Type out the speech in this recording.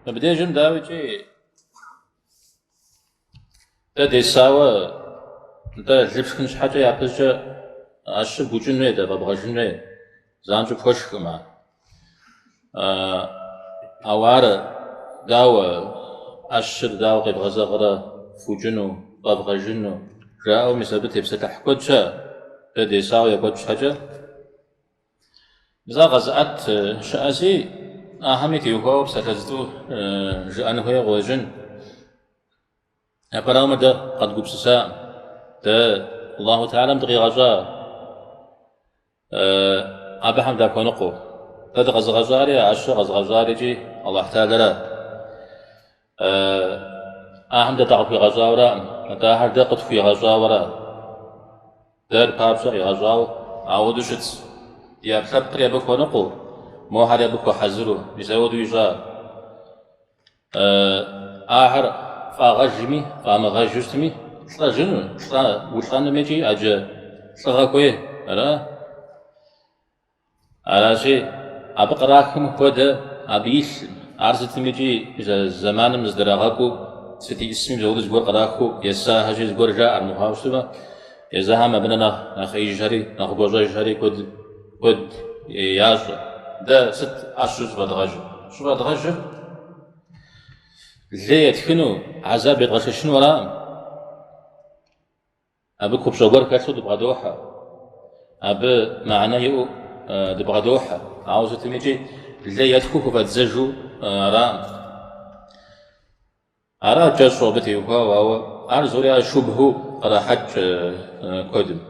بديجم داويجي دا ديساوا دا لبسكن شحاجة يعبزجا أشي بوجنوي دا بابغجنوي زانجو بوشكما أوارا داوا أشي داوا قيبغزا غرا فوجنو بابغجنو راو مسابت يبسا تحكوتشا دا ديساوا يقوت شحاجة بزا غزات شأسي أهمي تيوكو بساتزدو جأنه يغوجن أبراما دا قد قبسسا دا الله تعالى مدغي غزا أبحم دا كونقو دا غزغزاري أشو غزغزاري جي الله تعالى لا أهم دا تغفي غزاورا دا هر دا قد في غزاورا دا البابسا غزاو عودو شت يا بخبقر يا بكو نقو مو هر يا بكو حزرو يسودو يجا آخر فاغجمي فامغجستمي صلا جنو صلا وصلنا ميجي أجا صلا كوي على شيء أبقراكم كودا أبيش عرضت ميجي إذا زمان مزدراغاكو ستي اسمي زودز بور قراكو يسا هجز بور جاء المحاوسة إذا هم بننا نخي جاري نخبوزا جاري كود يازو ده ست أشوز بدغجو شو بدغجو ليه يتكنو عذاب يتغشى شنو وراء أبي كوبشوغور كاتسو دبغدوحة أبي معناه يو دبغدوحة عاوزة تميجي ليه يتكوكو فتزجو راء أرى جاسو بتيوكا وهو أرزوريا شبهو راحت كودم